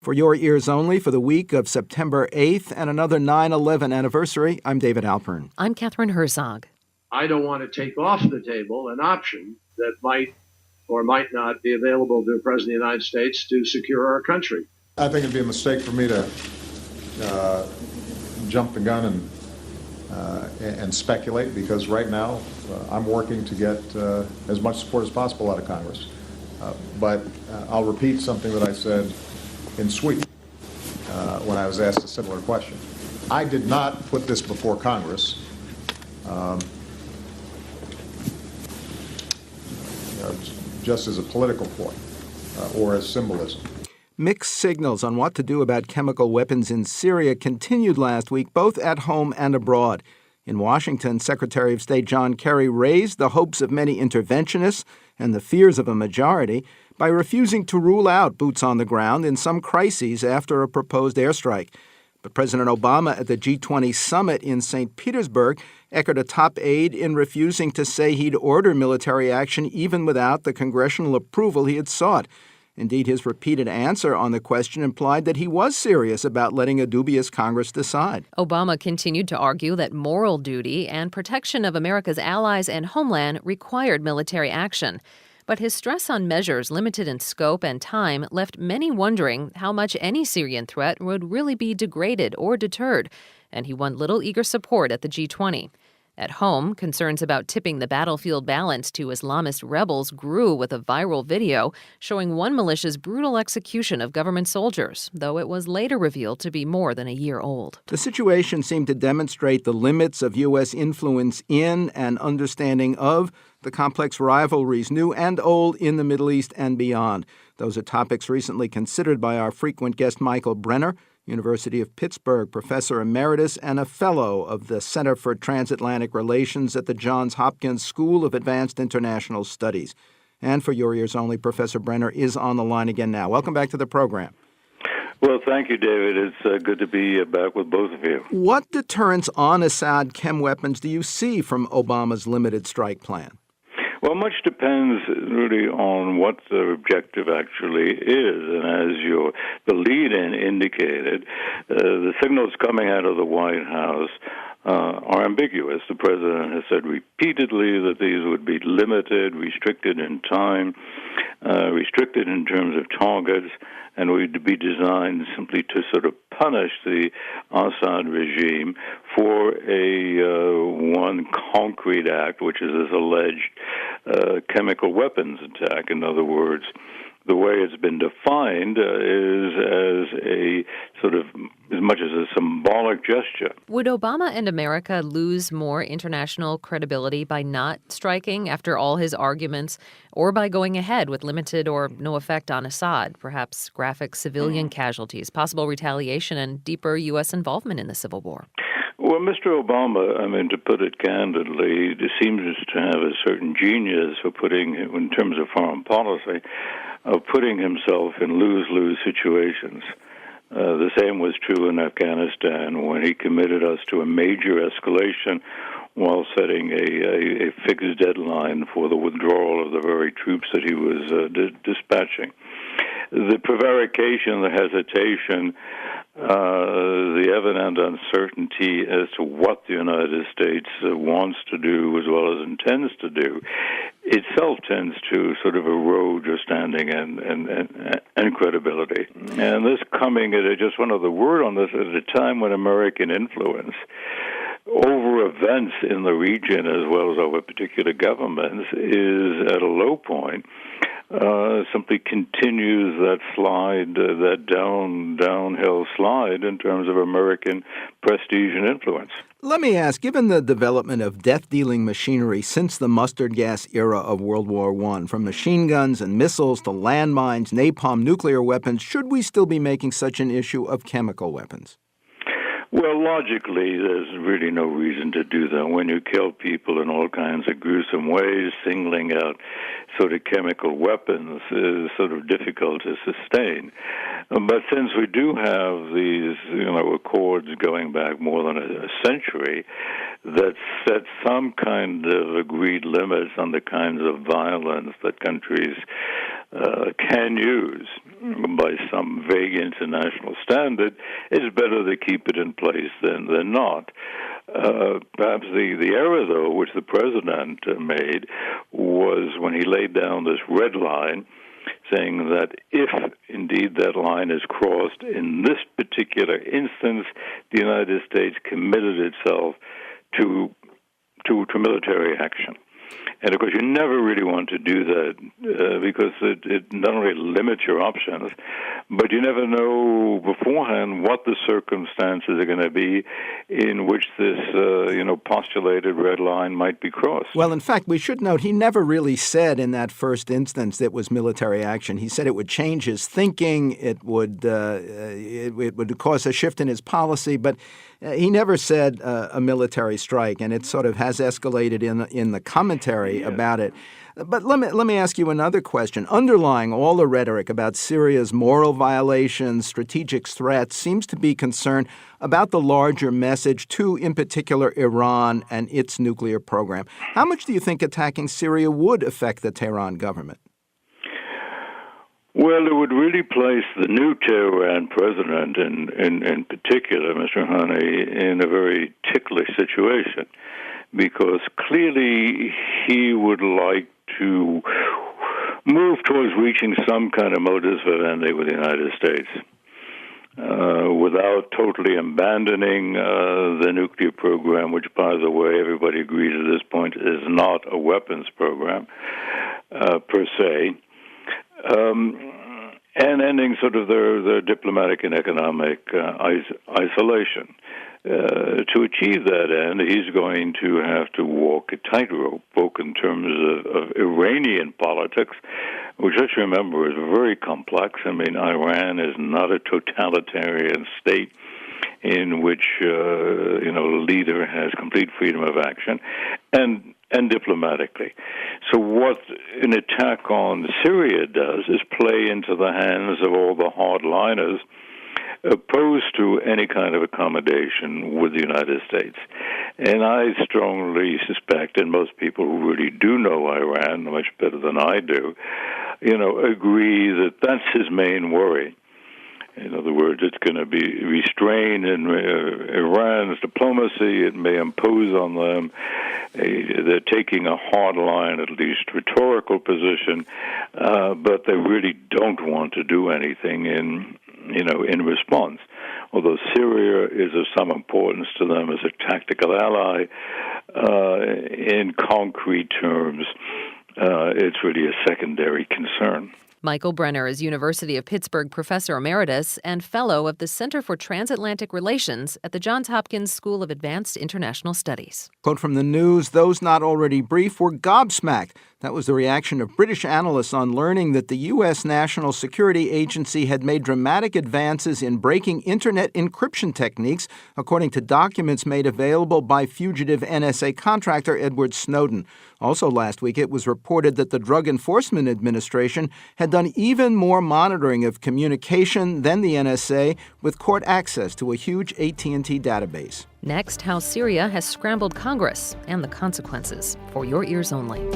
For your ears only for the week of September 8th and another 9/11 anniversary, I'm David Alpern. I'm Catherine Herzog. I don't want to take off the table an option that might or might not be available to the President of the United States to secure our country. I think it'd be a mistake for me to jump the gun and speculate, because right now I'm working to get as much support as possible out of Congress. But I'll repeat something that I said in Sweden when I was asked a similar question. I did not put this before Congress just as a political ploy or as symbolism. Mixed signals on what to do about chemical weapons in Syria continued last week, both at home and abroad. In Washington, Secretary of State John Kerry raised the hopes of many interventionists and the fears of a majority by refusing to rule out boots on the ground in some crises after a proposed airstrike. But President Obama at the G20 summit in St. Petersburg echoed a top aide in refusing to say he'd order military action even without the congressional approval he had sought. Indeed, his repeated answer on the question implied that he was serious about letting a dubious Congress decide. Obama continued to argue that moral duty and protection of America's allies and homeland required military action. But his stress on measures limited in scope and time left many wondering how much any Syrian threat would really be degraded or deterred, and he won little eager support at the G20. At home, concerns about tipping the battlefield balance to Islamist rebels grew with a viral video showing one militia's brutal execution of government soldiers, though it was later revealed to be more than a year old. The situation seemed to demonstrate the limits of U.S. influence in and understanding of the complex rivalries, new and old, in the Middle East and beyond. Those are topics recently considered by our frequent guest Michael Brenner, University of Pittsburgh professor emeritus and a fellow of the Center for Transatlantic Relations at the Johns Hopkins School of Advanced International Studies. And for your ears only, Professor Brenner is on the line again now. Welcome back to the program. Well, thank you, David. It's good to be back with both of you. What deterrence on Assad chem weapons do you see from Obama's limited strike plan? Well, much depends really on what the objective actually is. And as the lead-in indicated, the signals coming out of the White House are ambiguous. The president has said repeatedly that these would be limited, restricted in time, restricted in terms of targets, and would be designed simply to sort of punish the Assad regime for one concrete act, which is this alleged chemical weapons attack. In other words, the way it's been defined is as a sort of as much as a symbolic gesture. Would Obama and America lose more international credibility by not striking after all his arguments, or by going ahead with limited or no effect on Assad, perhaps graphic civilian casualties, possible retaliation, and deeper U.S. involvement in the civil war? Well, Mr. Obama, to put it candidly, seems to have a certain genius for putting, in terms of foreign policy, of putting himself in lose-lose situations. The same was true in Afghanistan when he committed us to a major escalation while setting a fixed deadline for the withdrawal of the very troops that he was dispatching. The prevarication, the hesitation, the evident uncertainty as to what the United States wants to do as well as intends to do, itself tends to sort of erode your standing and credibility. And this coming at just one other word on this, at a time when American influence over events in the region as well as over particular governments is at a low point, simply continues that slide, that downhill slide in terms of American prestige and influence. Let me ask, given the development of death-dealing machinery since the mustard gas era of World War I, from machine guns and missiles to landmines, napalm, nuclear weapons, should we still be making such an issue of chemical weapons? Well, logically, there's really no reason to do that. When you kill people in all kinds of gruesome ways, singling out sort of chemical weapons is sort of difficult to sustain. But since we do have these, accords going back more than a century that set some kind of agreed limits on the kinds of violence that countries can use by some vague international standard, it's better to keep it in place than not. Perhaps the error, though, which the president made was when he laid down this red line, saying that if indeed that line is crossed in this particular instance, the United States committed itself to military action. And of course, you never really want to do that because it not only limits your options, but you never know beforehand what the circumstances are going to be in which this, postulated red line might be crossed. Well, in fact, we should note he never really said in that first instance that it was military action. He said it would change his thinking, it would cause a shift in his policy, but he never said a military strike, and it sort of has escalated in the commentary about it. But let me ask you another question. Underlying all the rhetoric about Syria's moral violations, strategic threats, seems to be concern about the larger message to, in particular, Iran and its nuclear program. How much do you think attacking Syria would affect the Tehran government? Well, it would really place the new Tehran president, in particular, Mr. Honey, in a very ticklish situation, because clearly he would like to move towards reaching some kind of modus vivendi with the United States without totally abandoning the nuclear program, which, by the way, everybody agrees at this point is not a weapons program per se. And ending sort of their diplomatic and economic isolation. To achieve that end, he's going to have to walk a tightrope, both in terms of Iranian politics, which, let's remember, is very complex. I mean, Iran is not a totalitarian state in which, the leader has complete freedom of action, and diplomatically. So what an attack on Syria does is play into the hands of all the hardliners opposed to any kind of accommodation with the United States. And I strongly suspect, and most people who really do know Iran much better than I do, agree that that's his main worry. In other words, it's going to be restrained in Iran's diplomacy. It may impose on them. They're taking a hard line, at least rhetorical position, but they really don't want to do anything in response. Although Syria is of some importance to them as a tactical ally, in concrete terms, it's really a secondary concern. Michael Brenner is University of Pittsburgh Professor Emeritus and Fellow of the Center for Transatlantic Relations at the Johns Hopkins School of Advanced International Studies. Quote from the news, those not already briefed were gobsmacked. That was the reaction of British analysts on learning that the U.S. National Security Agency had made dramatic advances in breaking Internet encryption techniques, according to documents made available by fugitive NSA contractor Edward Snowden. Also last week, it was reported that the Drug Enforcement Administration had done even more monitoring of communication than the NSA, with court access to a huge AT&T database. Next, how Syria has scrambled Congress and the consequences. For your ears only.